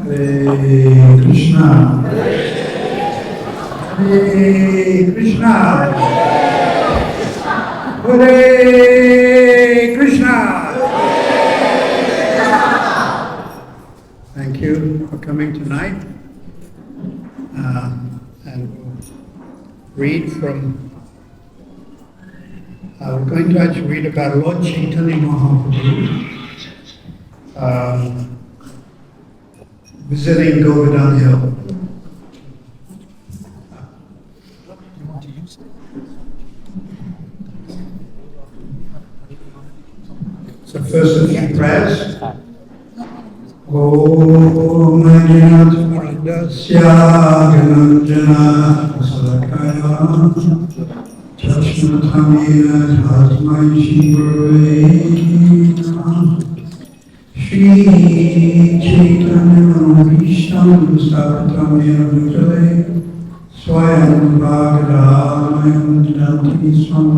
Hare Krishna. Hare Krishna. Hare Krishna. Thank you for coming tonight. And we'll read from. We're going to actually read about Lord Chaitanya Mahaprabhu visiting Govardhana Hill. So first a few prayers. Om Ajnanatvaradasya Gananjana Salakaya Chashmatamina Tasmai Shri Shri Chaitanya Vishnu Sapatamya Bhutale Swayam Bhagavamayam Janti Swam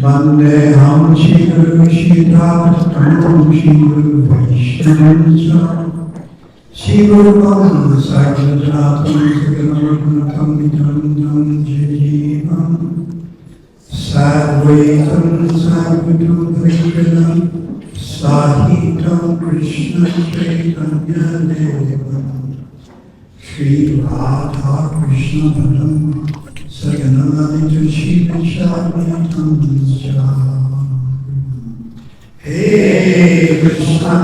Vandeham Shri Guru Shridharam Shri Guru Vaishnava Shri Guru Bhagavad Sagrajatam Sagramatam Nitam Jivam Sadvaitam Sadvatam Vridanam Sahitam Krishna Chaitanya Devam Shri Radha Krishna Padam Saganamani Shri Vishwanatam Hey Krishna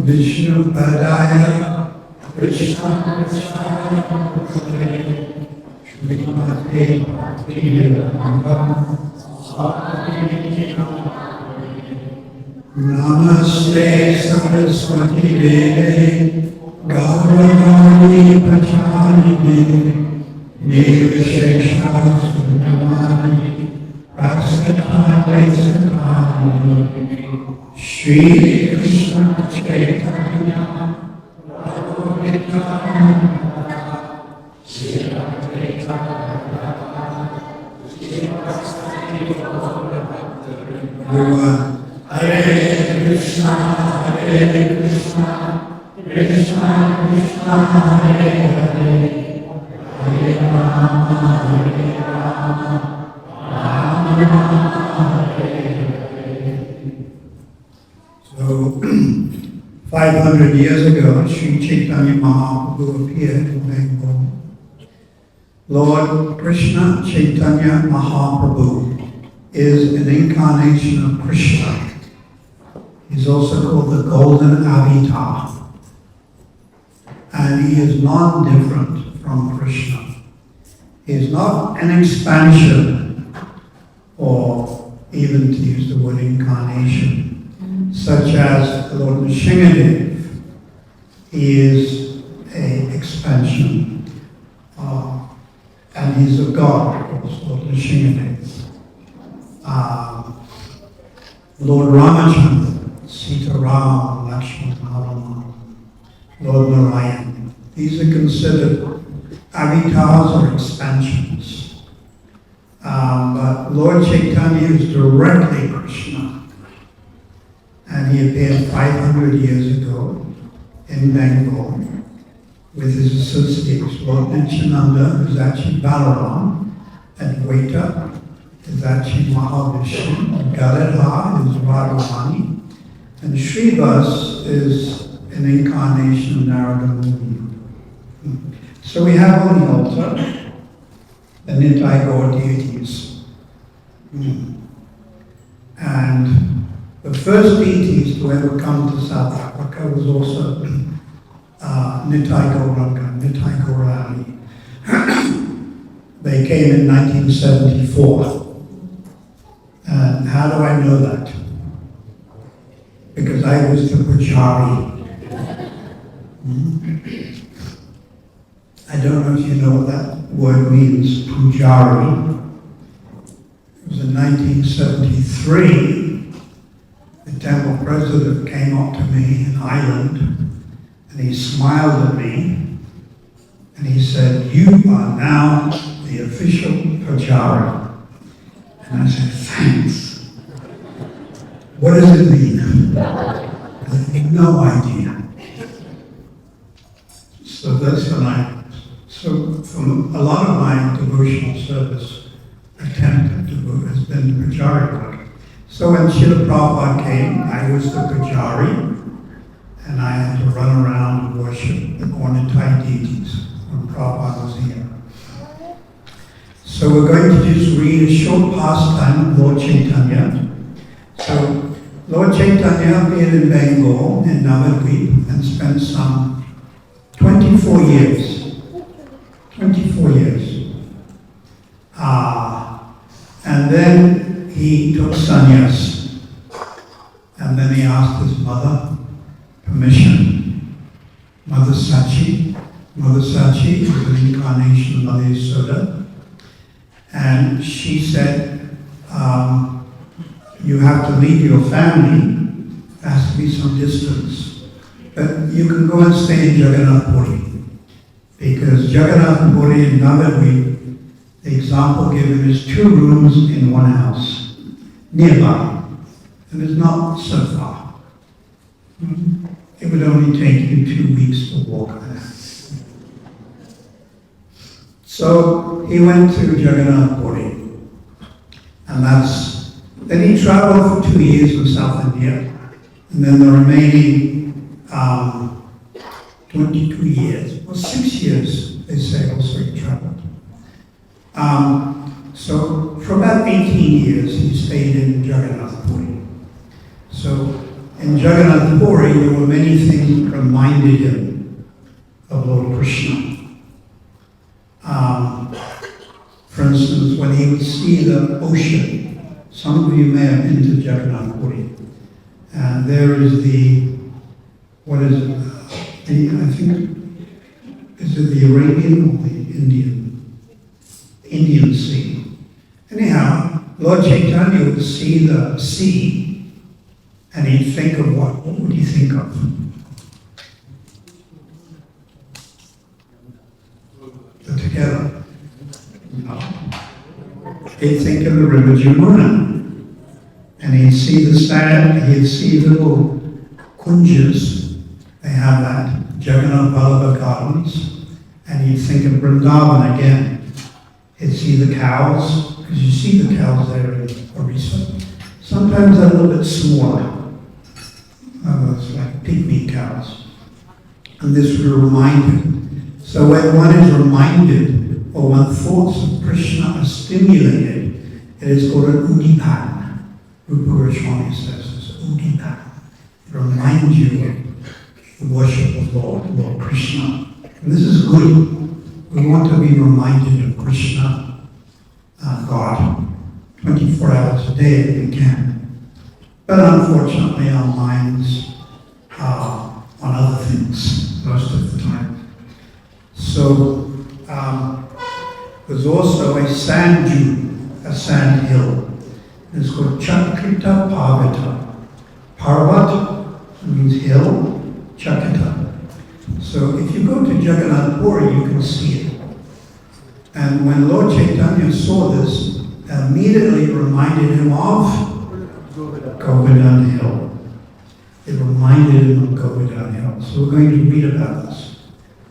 Vishnu Padaya Krishna Srimate Namaste Saraswati Deve Gauravani Pachanine Nirvishesha Sunyamani Prasadhane Sakani Shri Krishna Chaitanya Prabhu Hare Krishna, Hare Krishna, Krishna Krishna, Hare Hare, Hare Rama, Hare Rama, Rama Rama, Hare Hare. So, 500 years ago, Sri Chaitanya Mahaprabhu appeared in Bengal. Lord Krishna Chaitanya Mahaprabhu is an incarnation of Krishna. He's also called the Golden Avatar. And he is non-different from Krishna. He is not an expansion, or even to use the word incarnation, such as Lord Nrsimhadev. He is an expansion. And he's a god, of course, Lord Nrsimhadev. Lord Ramachandra, Sita Ram, Lakshmana, Hanuman, Lord Narayan. These are considered avatars or expansions. But Lord Chaitanya is directly Krishna. And he appeared 500 years ago in Bengal with his associates. Lord Nityananda, who's actually Balaram, and Advaita is actually Mahavishnu, Gadadhar is Radharani, and Srivas is an incarnation of Narada Muni. So we have on the altar the Nitai Gaur deities. And the first deities to ever come to South Africa was also Nitai Gauranga, Nitai Gaurani. They came in 1974. And how do I know that? Because I was the Pujari. I don't know if you know what that word means, Pujari. It was in 1973. The temple president came up to me in Ireland and he smiled at me and he said, "You are now the official Pujari." And I said, "Thanks. What does it mean?" I had no idea. So that's when so from a lot of my devotional service attempt at devote has been Pujari work. So when Srila Prabhupada came, I was the Pujari, and I had to run around and worship the Ornitai deities when Prabhupada was here. So we're going to just read a short pastime of Lord Chaitanya. So Lord Chaitanya appeared in Bengal, in Navadvip, and spent some 24 years. 24 years. And then he took sannyas. And then he asked his mother permission. Mother Sachi. Mother Sachi is an incarnation of Mother Yasoda. And she said, you have to leave your family. There has to be some distance. But you can go and stay in Jagannath Puri. Because Jagannath Puri in Navadvip, the example given is 2 rooms in 1 house, nearby. And it's not so far. It would only take you 2 weeks to walk there. So he went to Jagannath Puri. And then he traveled for 2 years in South India. And then the remaining 22 years, or 6 years, they say, also he traveled. So for about 18 years, he stayed in Jagannath Puri. So in Jagannath Puri, there were many things that reminded him of Lord Krishna. For instance, when he would see the ocean, some of you may have been to Jagannath Puri, and there is what is it? I think, is it the Arabian or the Indian? Indian Sea. Anyhow, Lord Chaitanya would see the sea, and he'd think of what? What would he think of? They're together. No. He'd think of the river Jamuna, and he'd see the sand, he'd see little kunjas. They have that Jagannath Vallabha Gardens, and you'd think of Vrindavan again. You'd see the cows, because you see the cows there in Orissa. Sometimes they're a little bit smaller. It's like pygmy cows. And this would remind him. So when one is reminded, or when thoughts of Krishna are stimulated, it is called an udipan. Rupa Goswami says it's udipan. It reminds you of the worship of Lord Krishna. And this is good. We want to be reminded of Krishna, God, 24 hours a day if we can. But unfortunately, our minds are on other things most of the time. So there's also a sand dune, a sand hill. It's called Chakrita Parvata. Parvat means hill, Chakrita. So if you go to Jagannath Puri, you can see it. And when Lord Chaitanya saw this, immediately it reminded him of Govardhana Hill. It reminded him of Govardhana Hill. So we're going to read about this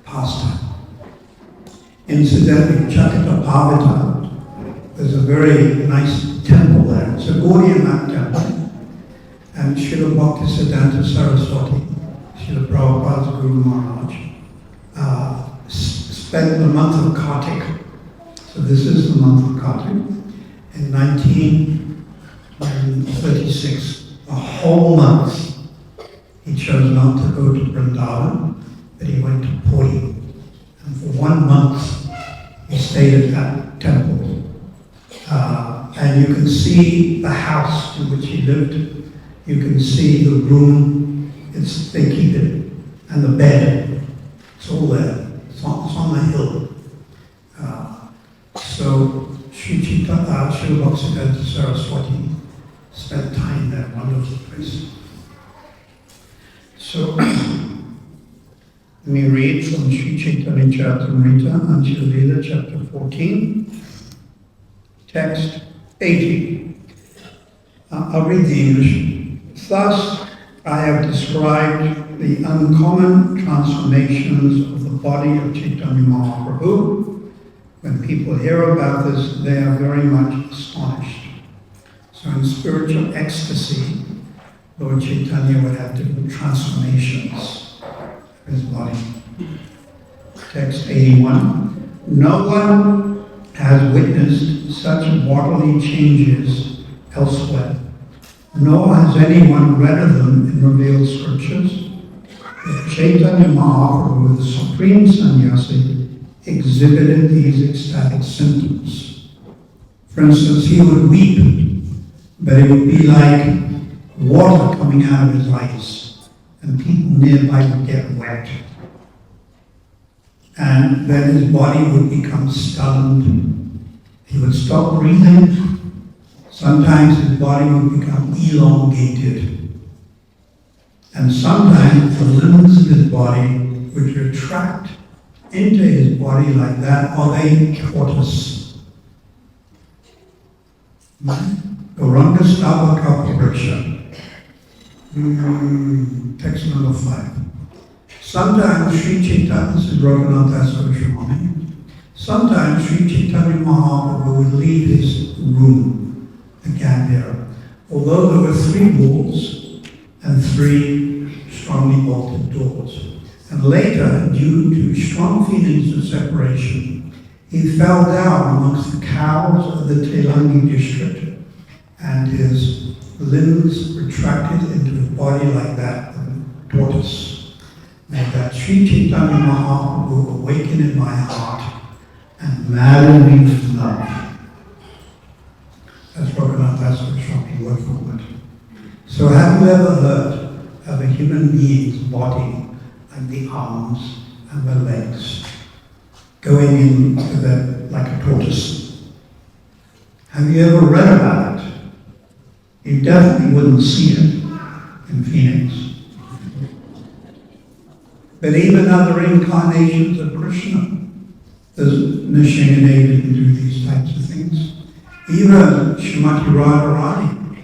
pastime. Incidentally, Chakrita Parvata, there's a very nice temple there. It's a Gaudiya Mat temple. And Srila Bhaktisiddhanta Saraswati, Srila Prabhupada's Guru Maharaj, spent the month of Kartik. So this is the month of Kartik. In 1936, a whole month, he chose not to go to Vrindavan. that he went to Puri. And for 1 month, he stayed at that temple. And you can see the house in which he lived. You can see the room. They keep it. And the bed. It's all there. It's on the hill. So Srila Bhakta Saraswati spent time there. Wonderful place. So let me read from Sri Chaitanya Charitamrita, Anshila Lila, chapter 14, text 80. I'll read the English. Thus, I have described the uncommon transformations of the body of Chaitanya Mahaprabhu. When people hear about this, they are very much astonished. So in spiritual ecstasy, Lord Chaitanya would have different transformations of his body. Text 81. No one has witnessed such bodily changes elsewhere, nor has anyone read of them in revealed scriptures. Yet Chaitanya Mahaprabhu, the supreme sannyasi, exhibited these ecstatic symptoms. For instance, he would weep, but it would be like water coming out of his eyes, and people nearby would get wet. And then his body would become stunned. He would stop breathing. Sometimes his body would become elongated. And sometimes the limbs of his body would retract into his body like that of a tortoise. Gauranga Stava Kalpavriksha. Text number 5. Sometimes Sri Chaitanya, this is Raghunath Das Goswami, sometimes Sri Chaitanya Mahaprabhu would leave his room, the Gandhara, although there were 3 walls and 3 strongly bolted doors. And later, due to strong feelings of separation, he fell down amongst the cows of the Telangi district, and his limbs retracted into his body like that of a tortoise. May that Sri Chaitanya Mahaprabhu awaken in my heart and madden me with love. That's Raghunath Das Goswami working with. So have you ever heard of a human being's body, like the arms and the legs, going into the, like a tortoise? Have you ever read about it? You definitely wouldn't see it in Phoenix. But even other incarnations of Krishna, there's Nrsimha didn't do these types of things. Even Srimati Radharani,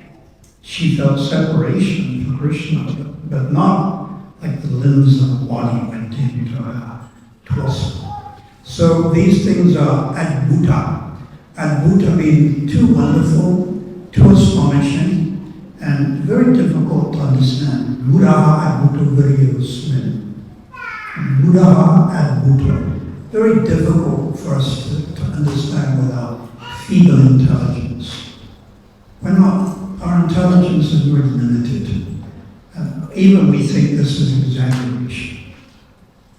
she felt separation from Krishna, but not like the limbs of the body went into her torso. So these things are adbhuta. Adbhuta means too wonderful, too astonishing, and very difficult to understand. Buddha adbhuta viryosmin. Buddha adbhuta. Very difficult for us to understand without feeble intelligence. Our intelligence is very limited. Even we think this is exaggeration.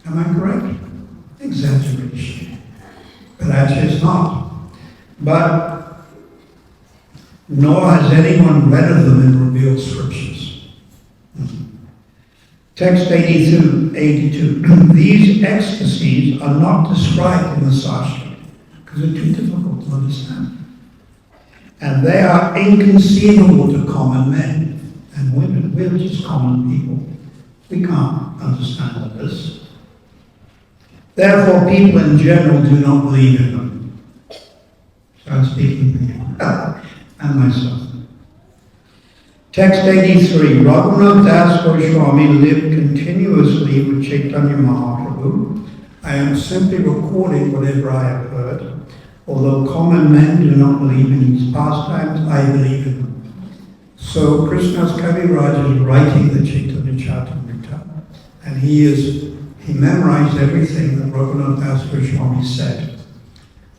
Am I correct? Exaggeration. But actually it's not. But nor has anyone read of them in revealed scriptures. Text 82. These ecstasies are not described in the Shastra because they're too difficult to understand. And they are inconceivable to common men and women. We're just common people. We can't understand all this. Therefore, people in general do not believe in them. So I'm speaking for you and myself. Text 83. Raghunath Das Goswami lived continuously with Chaitanya Mahaprabhu. I am simply recording whatever I have heard. Although common men do not believe in these pastimes, I believe in them. So Krishna's Kaviraj is writing the Chaitanya Charitamrita, and he memorized everything that Raghunath Das Goswami said.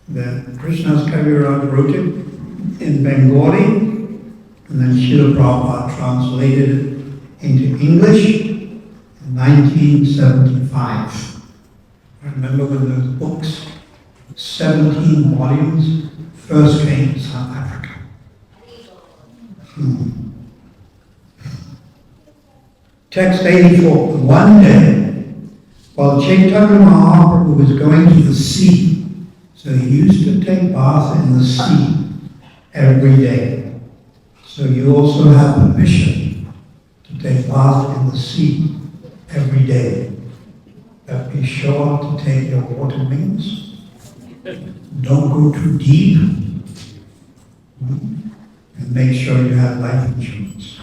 Then Krishna's Kaviraj wrote it in Bengali, and then Srila Prabhupada translated it into English, and 1975. I remember when those books, 17 volumes, first came to South Africa. Text 84. One day, while Chaitanya Mahaprabhu was going to the sea, so he used to take bath in the sea every day. So you also have permission to take bath in the sea every day. But be sure to take your water wings. Don't go too deep. And make sure you have life insurance.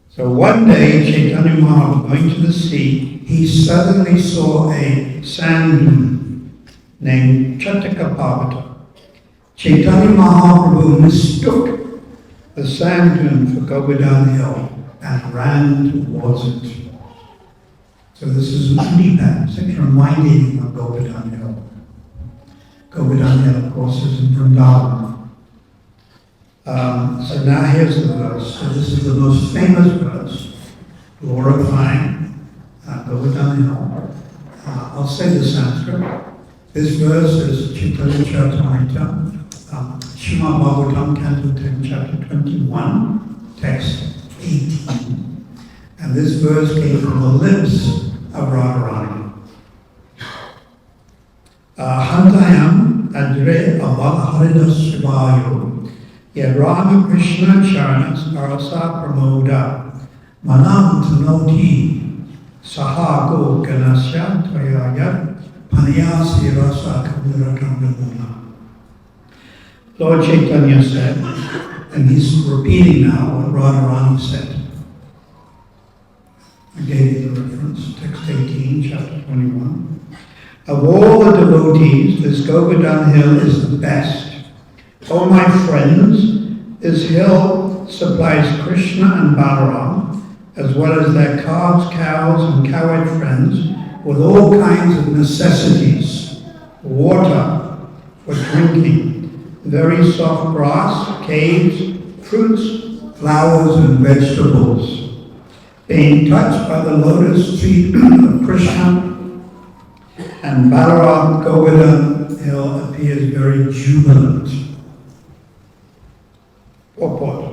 So one day, Chaitanya Mahaprabhu going to the sea, he suddenly saw a sand dune named Chattakapavata. Chaitanya Mahaprabhu mistook the sand dune for Govardhana Hill and ran towards it. So this is an Udipad. It's actually reminding him of Govardhana Hill. Govardhana Hill, of course, is in Vrindavan. So now here's the verse. So this is the most famous verse, glorifying Govardhana Hill. I'll say the Sanskrit. This verse is Chaitanya Charitamrita, Srimad Bhagavatam, Canto 10, Chapter 21, Text 18. And this verse came from the lips of Radharani. Hantayam adre avadharidas shivayo Rama Krishna Charanas Arasa Pramoda Manam Tanoti Sahago Ganasya Tvayayat Panayasi Rasa Kabirakamramuna. Lord Chaitanya said, and he's repeating now what Radharani said. I gave you the reference, text 18, chapter 21. Of all the devotees, this Govardhana Hill is the best. O my friends, this hill supplies Krishna and Balaram, as well as their calves, cows, and cowherd friends, with all kinds of necessities, water for drinking, very soft grass, caves, fruits, flowers, and vegetables. Being touched by the lotus feet of Krishna and Balaram, Govardhana Hill appears very jubilant. Purport.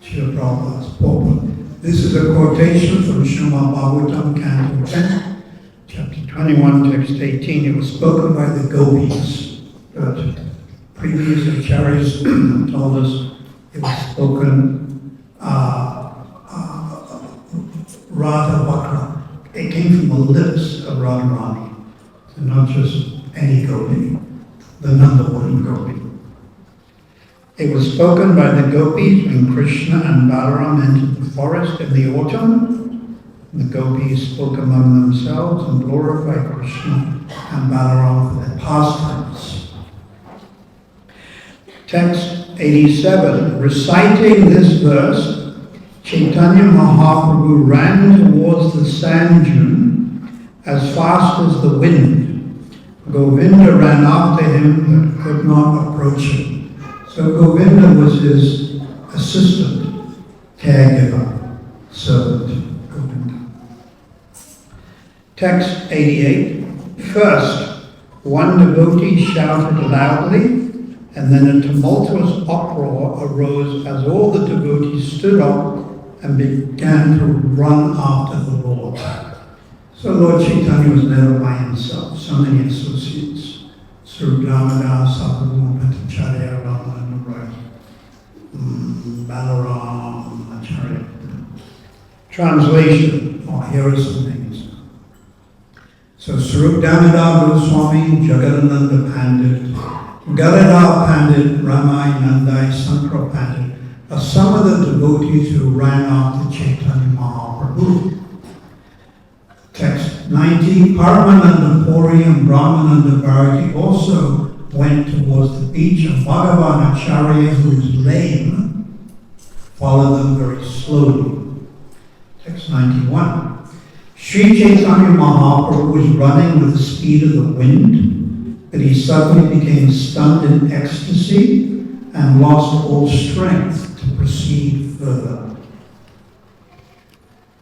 Srila Prabhupada's purport. This is a quotation from Srimad Bhagavatam, Canto 10, Chapter 21, Text 18. It was spoken by the gopis. But previous acharyas told us it was spoken Radha Vakra. It came from the lips of Radharani. So not just any gopi, the number one gopi. It was spoken by the gopis when Krishna and Balaram entered the forest in the autumn. The gopis spoke among themselves and glorified Krishna and Balaram for their pastimes. Text 87. Reciting this verse, Chaitanya Mahaprabhu ran towards the sand dune as fast as the wind. Govinda ran after him but could not approach him. So Govinda was his assistant, caregiver, servant, Govinda. Text 88. First, one devotee shouted loudly, and then a tumultuous uproar arose as all the devotees stood up and began to run after the Lord. So Lord Chaitanya was never by himself, so many associates. Surudamada, Sadhu, Bhattacharya, Rama, and the right. Balaram, Acharya. Translation. Here are some things. So Surudamada Goswami, Jagadananda Pandit, Gadadhar Pandit, Ramai Nandai, Sankara Pandit are some of the devotees who ran after Chaitanya Mahaprabhu. Text 90, Paramananda Puri and Brahmananda Bharati also went towards the beach, and Bhagavan Acharya, who is lame, followed them very slowly. Text 91, Sri Chaitanya Mahaprabhu was running with the speed of the wind, but he suddenly became stunned in ecstasy and lost all strength to proceed further.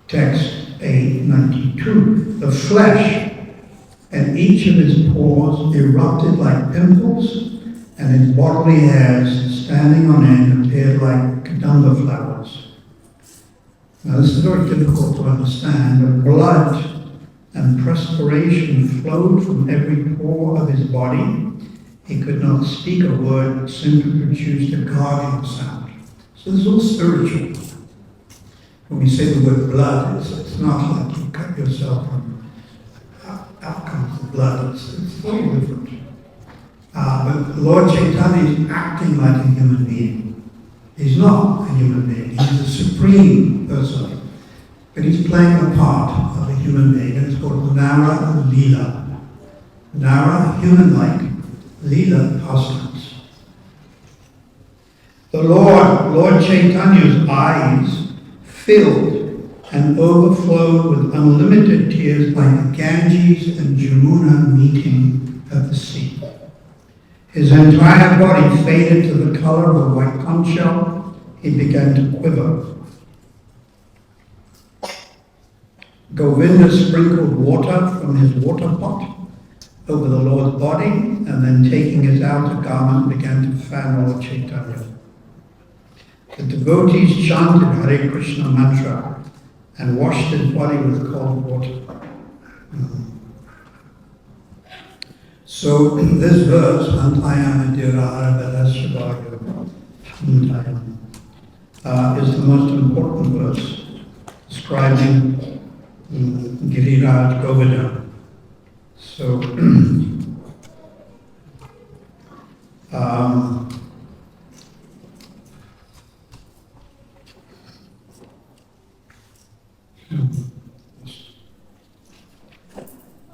Text 892. The flesh and each of his pores erupted like pimples, and his bodily hairs standing on end appeared like kadamba flowers. Now this is very difficult to understand, but blood and perspiration flowed from every pore of his body. He could not speak a word, but simply produced a gargling sound. So this is all spiritual. When we say the word blood, it's not like you cut yourself and out comes the blood. It's totally different. But Lord Chaitanya is acting like a human being. He's not a human being. He's the supreme person. But he's playing a part of a human being, and it's called Nara Leela. Nara, human-like, Leela, pastimes. The Lord Chaitanya's eyes filled and overflowed with unlimited tears like the Ganges and Jamuna meeting at the sea. His entire body faded to the color of a white conch shell. He began to quiver. Govinda sprinkled water from his water pot over the Lord's body, and then taking his outer garment began to fan Lord Chaitanya. The devotees chanted Hare Krishna mantra and washed his body with cold water. So in this verse, Antayam Adira Arabadashavaya, is the most important verse describing Giriraj Govardhana. So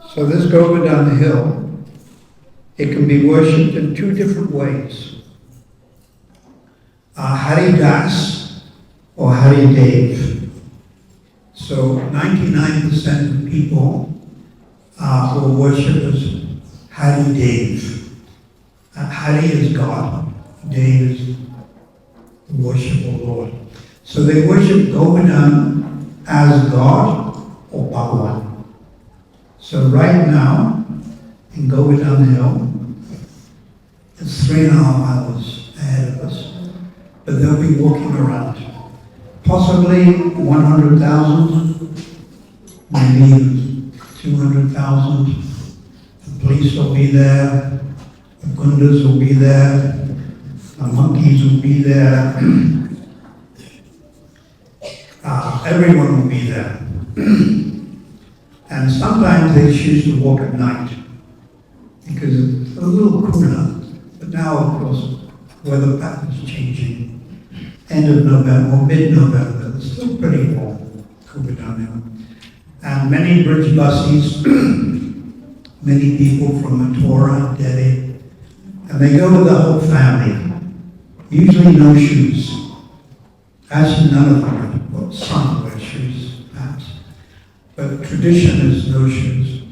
so this Govardhana hill, it can be worshipped in two different ways. Haridas or Haridev. So 99% of people will worship as Haridev. Hari is God, Dev is the worshipful Lord. So they worship Govardhana as God or Bhagavan. So right now, in Govardhana Hill, it's 3.5 hours ahead of us, but they'll be walking around. Possibly 100,000, maybe 200,000. The police will be there, the gundas will be there, the monkeys will be there, everyone will be there. And sometimes they choose to walk at night because it's a little cooler. But now, of course, weather patterns changing. End of November or mid-November, it's still pretty warm, Govardhana. And many bridge buses, many people from Mathura, Delhi, and they go with the whole family. Usually no shoes. Actually, none of them wear, well, some wear shoes, perhaps. But tradition is no shoes.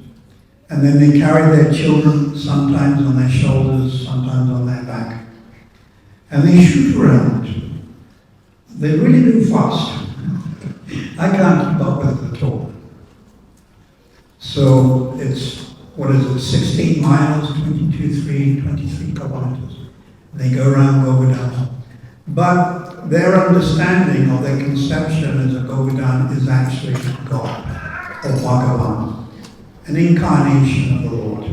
And then they carry their children, sometimes on their shoulders, sometimes on their back. And they shoot around. They really do fast. I can't keep up with it at all. So it's, 16 miles, 23 kilometers. They go around Govardhana. But their understanding or their conception as a Govardhana is actually God or Bhagavan, an incarnation of the Lord.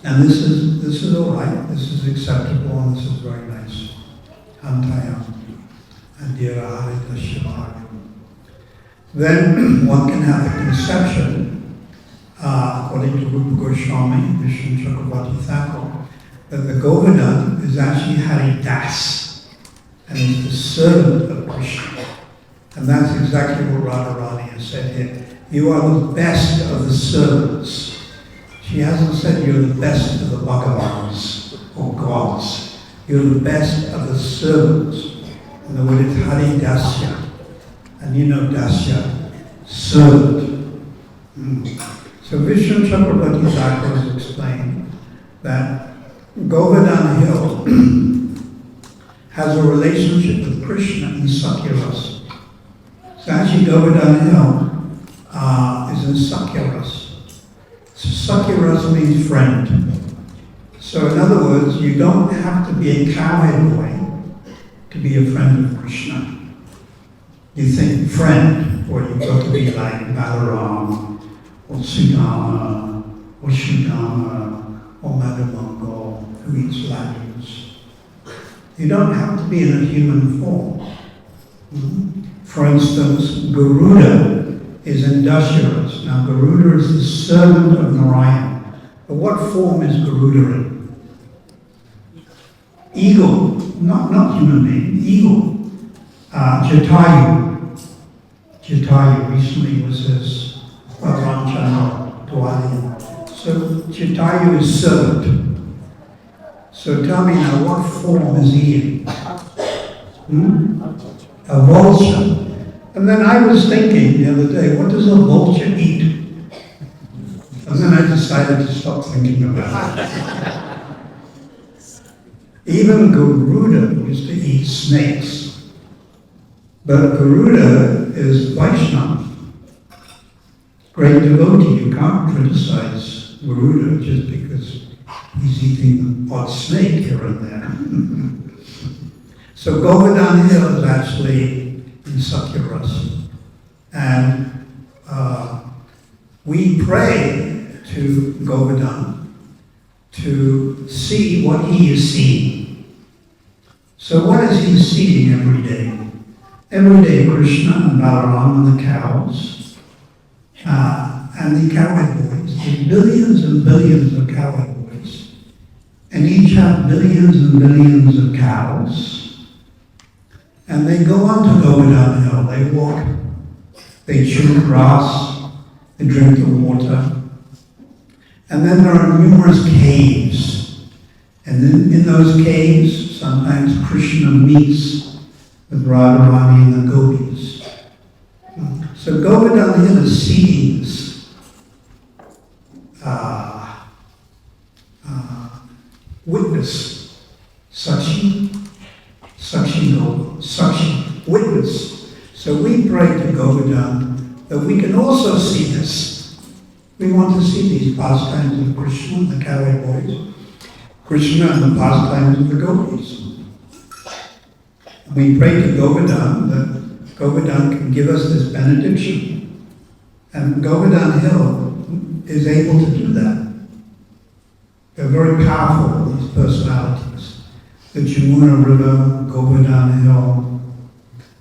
And this is all right. This is acceptable, and this is very nice. Antayam Adira Harita Shivaya. Then one can have the conception, according to Rupa Goswami, Vishnu Chakravarti Thakur, that the Govardhana is actually Haridas, and is the servant of Krishna. And that's exactly what Radharani has said here. You are the best of the servants. She hasn't said you're the best of the Bhagavans or gods. You're the best of the servants. And the word is Haridasya. And you know Dasya, servant. So Vishnu Chakravarti Thakur has explained that Govardhana Hill has a relationship with Krishna in Sakyarasa. So actually Govardhana Hill is in Sakyaras. So Sakyaras means friend. So in other words, you don't have to be a cowherd boy to be a friend of Krishna. You think friend, or you've got to be like Balaram, or Sudama, or Shudama, or Madhamangal, who eats laddus. You don't have to be in a human form. For instance, Garuda is in Dasharas. Now Garuda is the servant of Narayana. But what form is Garuda in? Eagle, not human being, eagle. Jatayu. Jatayu recently was his Ramchandra Dwali. So Jatayu is servant. So tell me now, what form is he in? A vulture. And then I was thinking the other day, what does a vulture eat? And then I decided to stop thinking about it. Even Garuda used to eat snakes. But Garuda is Vaishnava. Great devotee. You can't criticize Garuda just because he's eating an odd snake here and there. So Govardhana Hill is actually in Sakyaras. And we pray to Govardhana to see what he is seeing. So what is he seeing every day? Every day Krishna and Balaram and the cows and the cowherd boys. There's billions and billions of cowherd boys. And each have billions and billions of cows. And they go on to Govardhana Hill. They walk, they chew grass, they drink the water. And then there are numerous caves. And then in those caves, sometimes Krishna meets with Radharani and the gopis. So Govardhana Hill is seeing this witness, Sakshi witness. So we pray to Govardhana that we can also see this. We want to see these pastimes of Krishna and the cowherd boys, Krishna and the pastimes of the gopis. And we pray to Govardhana that Govardhana can give us this benediction. And Govardhana Hill is able to do that. They're very powerful, these personalities. The Jamuna River, Govardhana Hill.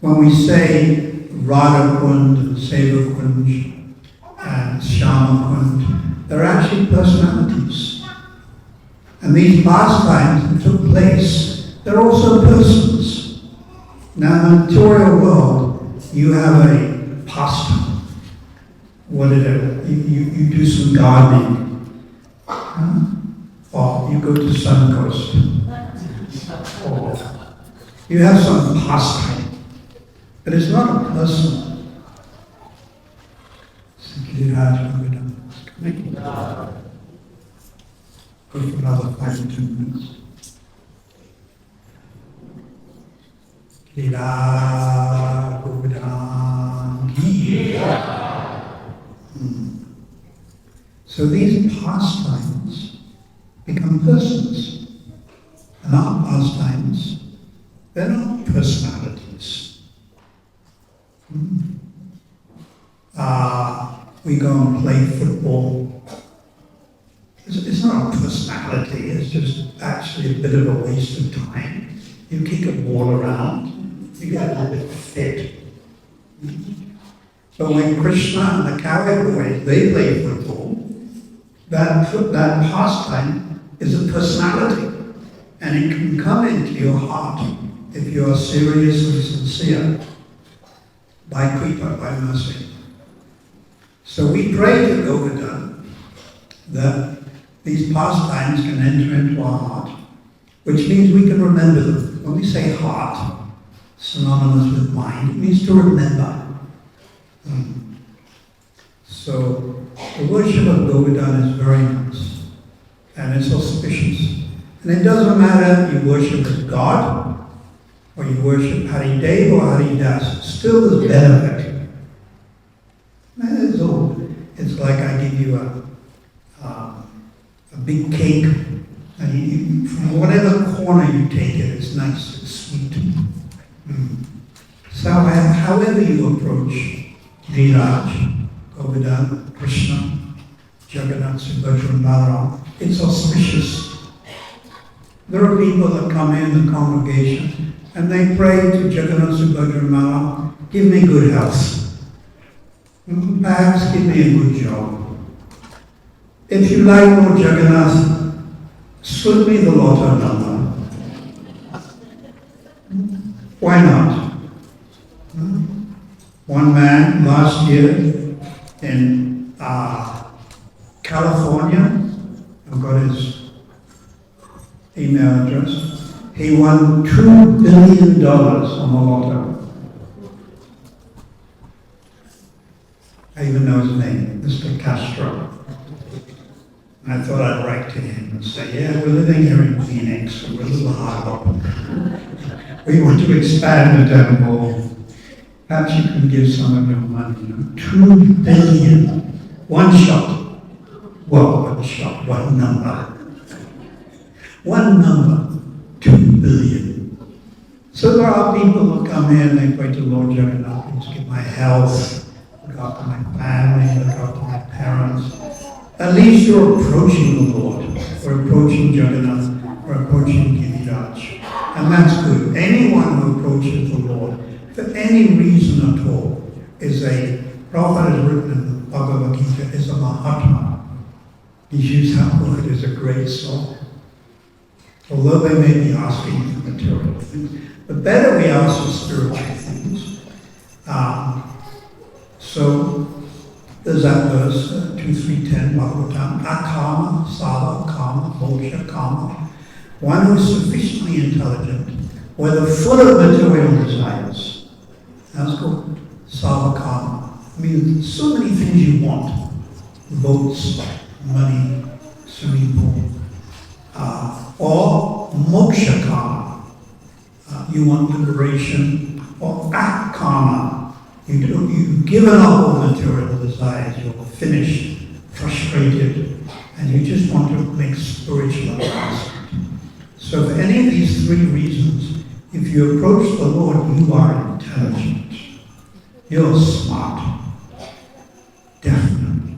When we say Radha Kund and Seva Kunj and Shyama Kund, they're actually personalities. And these pastimes that took place, they're also persons. Now in the material world, you have a pastime. What is it? You do some gardening. Or you go to Suncoast. Or you have some pastime. But it's not a person. Go for another 5 to 2 minutes. Lila Govardhana Ki. So these pastimes become persons. And our pastimes, they're not personalities. We go and play football. It's not a personality, it's just actually a bit of a waste of time. You kick a ball around, you get a little bit fit. But when Krishna and the cowherd boys, they play football, that pastime is a personality. And it can come into your heart if you are serious and sincere. By kripa, by mercy. So we pray to Govardhana that these pastimes can enter into our heart, which means we can remember them. When we say heart, synonymous with mind, it means to remember. So the worship of Govardhana is very nice, and it's auspicious. And it doesn't matter you worship as God, or you worship Hari Dev or Hari Das, still there's benefit. you a big cake, and from whatever corner you take it, it's nice, it's sweet. So however you approach Viraj, Govardhana, Krishna, Jagannath, Subhadra, and Balaram, it's auspicious. There are people that come in the congregation and they pray to Jagannath, Subhadra, and Balaram, give me good health. Perhaps give me a good job. If you like Lord Jagannath, slip me the lotto number. Why not? One man last year in California, I've got his email address, he won $2 billion on the lotto. I even know his name, Mr. Castro. And I thought I'd write to him and say, yeah, we're living here in Phoenix, so we're a little hard up. We want to expand the temple. Perhaps you can give some of your money. $2 billion. One shot. Well, one shot, one number. One number, 2 billion. So there are people who come in, they pray to Lord Jagannath, please give my health, look after my family, look after my parents. At least you're approaching the Lord, or approaching Jagannath, or approaching Giriraj. And that's good. Anyone who approaches the Lord, for any reason at all, is Prabhupada has written in the Bhagavad Gita, is a Mahatma. He's used that word as a great soul. Although they may be asking for material things, but better we ask for spiritual things. So there's that verse, 2.3.10, Bhagavatam, Akama, Sava, Kama, Moksha, Kama. One who is sufficiently intelligent, whether full of material desires. That's called Sava Kama. I mean, so many things you want. Boats, money, swimming pool. Or moksha kama, you want liberation, or akama, you've given up all material desires, you're finished, frustrated, and you just want to make spiritual advancement. So for any of these three reasons, if you approach the Lord, you are intelligent, you're smart, definitely.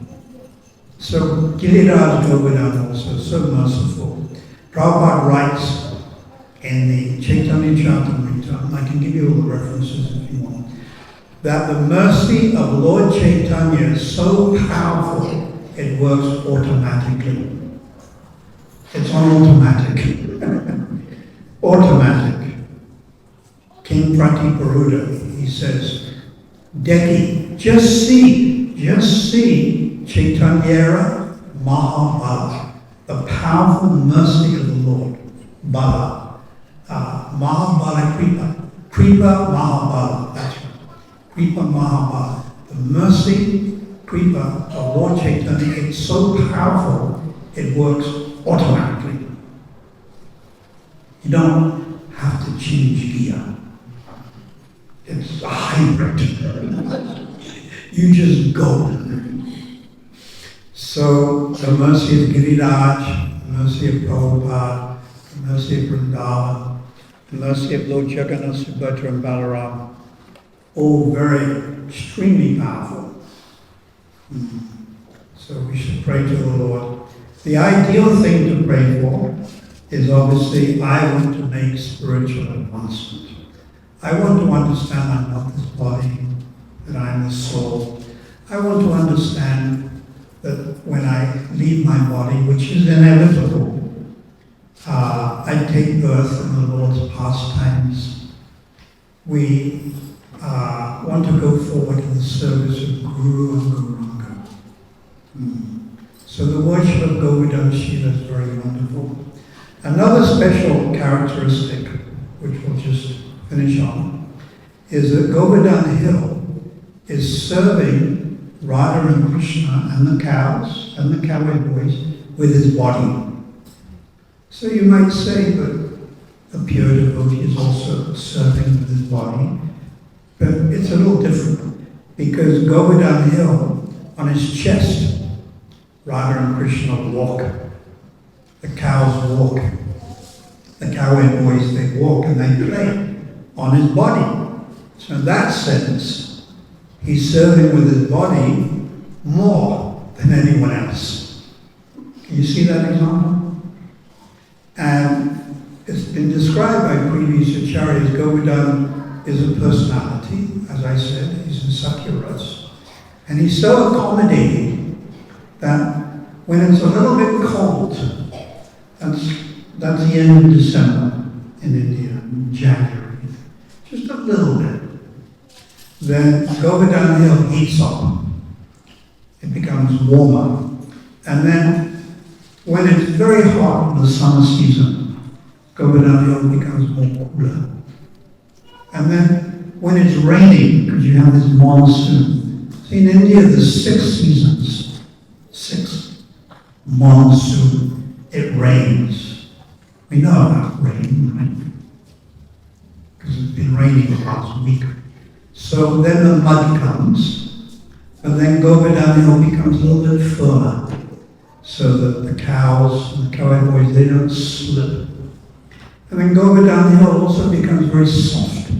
So Giriraj Govardhana also, so merciful. Prabhupada writes in the Chaitanya Charitamrita, I can give you all the references if you want, that the mercy of Lord Chaitanya is so powerful, it works automatically. It's on automatic. Automatic. King Pratiparuda, he says, Deki, just see Chaitanya Mahabala, the powerful mercy of the Lord, Bala, Mahabala Kripa, Kripa Mahabala, that's right, Kripa Mahabala, the mercy, Kripa of Lord Chaitanya, it's so powerful, it works automatically. You don't have to change gear. It's a hybrid. You just go. So the mercy of Giriraj, the mercy of Prabhupada, the mercy of Vrindavan, the mercy of Lord Jagannath, Subhadra, and Balaram, all very extremely powerful. So we should pray to the Lord. The ideal thing to pray for is obviously, I want to make spiritual advancement. I want to understand I'm not this body, that I'm the soul. I want to understand that when I leave my body, which is inevitable, I take birth in the Lord's pastimes. We want to go forward in the service of Guru and Gauranga. So the worship of Govardhana Shiva is very wonderful. Another special characteristic, which we'll just finish on, is that Govardhana Hill is serving Radha and Krishna and the cows and the cowboy boys with his body. So you might say, but a pure devotee is also serving with his body. But it's a little different, because Govardhana Hill, on his chest, Radha and Krishna walk. The cows walk. The cowherd boys, they walk and they play on his body. So in that sense, he's serving with his body more than anyone else. Can you see that example? And it's been described by previous acharyas. Govardhana is a personality, as I said, he's in Sakya-rasa. And he's so accommodating that when it's a little bit cold, that's the end of December in India, in January, just a little bit. Then Govardhana Hill heats up. It becomes warmer. And then when it's very hot in the summer season, Govardhana Hill becomes more cooler. And then when it's raining, because you have this monsoon. See, in India there's 6 seasons. 6. Monsoon. It rains. We know about rain, right? Because it's been raining the last week. So then the mud comes, and then Govardhana Hill becomes a little bit firmer, so that the cows and the cowherd boys, they don't slip. And then Govardhana Hill also becomes very soft.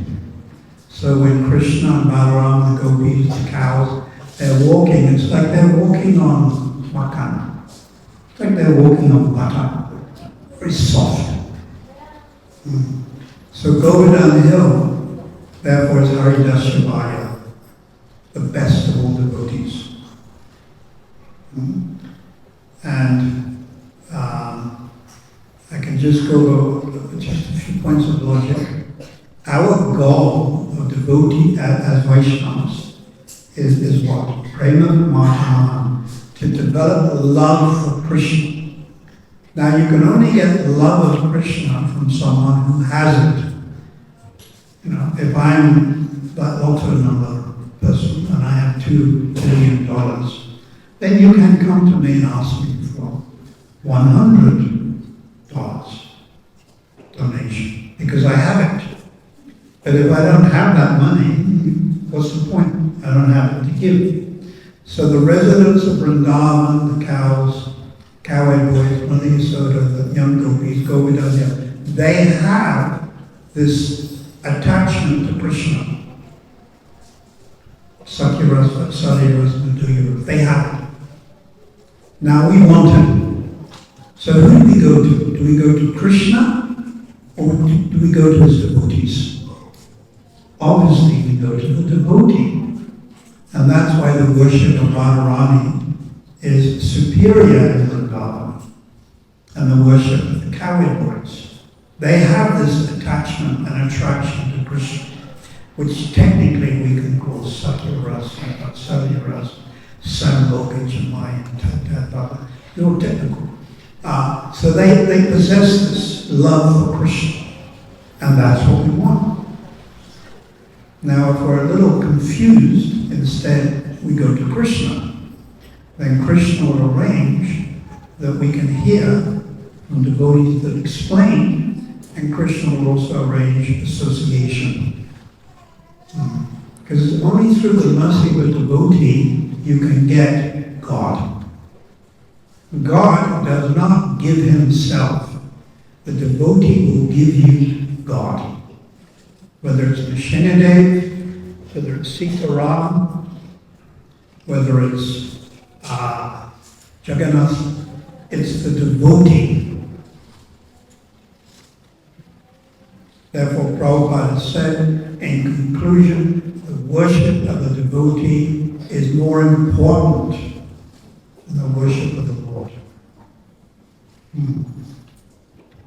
So when Krishna and Balaram, the gopis, the cows, they're walking, it's like they're walking on makan. It's like they're walking on butter. Very soft. So Govardhana Hill, therefore, is Haridashavaya, the best of all devotees. And I can just go over just a few points of logic. Our goal of devotee as Vaishnavas is what? Prema Maham, to develop a love for Krishna. Now you can only get the love of Krishna from someone who has it. You know, if I'm that lotto number person and I have $2 billion, then you can come to me and ask me for $100 donation, because I have it. But if I don't have that money, what's the point? I don't have it to give. So the residents of Vrindavan, the cows, cowherd boys, Mali Yasoda, the young gopis, Govardhana, they have this attachment to Krishna. Sakya-rasa, Sarirasa, Madhurya, they have it. Now we want it. So who do we go to? Do we go to Krishna, or do we go to his devotees? Obviously we go to the devotee. And that's why the worship of Radharani is superior in Vrindavan, and the worship of the cowherd boys. They have this attachment and attraction to Krishna, which technically we can call Sakya-rasa, Sarirasa, Samloka, Jamai, Tattva. You're technical. So they possess this love for Krishna, and that's what we want. Now, if we're a little confused, instead we go to Krishna. Then Krishna will arrange that we can hear from devotees that explain, and Krishna will also arrange association. Because it's only through the mercy of a devotee you can get God. God does not give himself. The devotee will give you God. Whether it's Nishinadev, whether it's Sitaram, whether it's Jagannath, it's the devotee. Therefore, Prabhupada said, in conclusion, the worship of the devotee is more important than the worship of the Lord.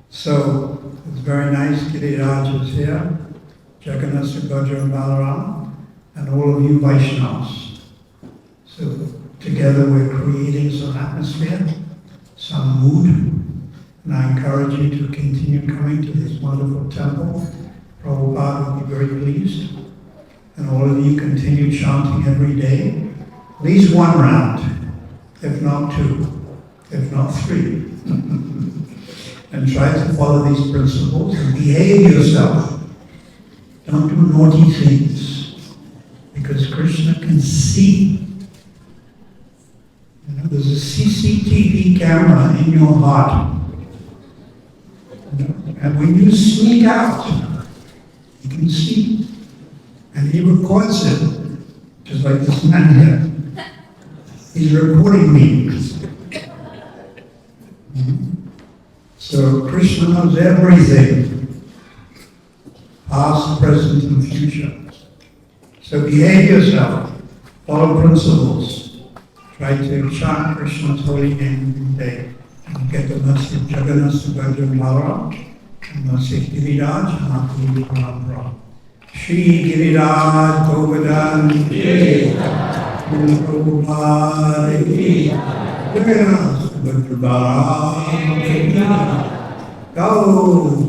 So, it's very nice Giriraj is here, Jagannath, Subhadra, and Balaram, and all of you Vaishnavas. So, together we're creating some atmosphere, some mood, and I encourage you to continue coming to this wonderful temple. Prabhupada will be very pleased. And all of you continue chanting every day, at least one round, if not 2, if not 3. And try to follow these principles and behave yourself. Don't do naughty things, because Krishna can see. You know? There's a CCTV camera in your heart. And when you sneak out, you can see. And he records it, just like this man here. He's recording me. So Krishna knows everything, past, present, and future. So behave yourself, follow principles, try to chant Krishna's holy name every day, and get the mercy of Jagannath, Subhadra, Maharaj, and mercy of Giriraj, and Akuli Parambara. Shri Giriraj Govardhana, Prabhupada, Jagannath, Subhadra, Go,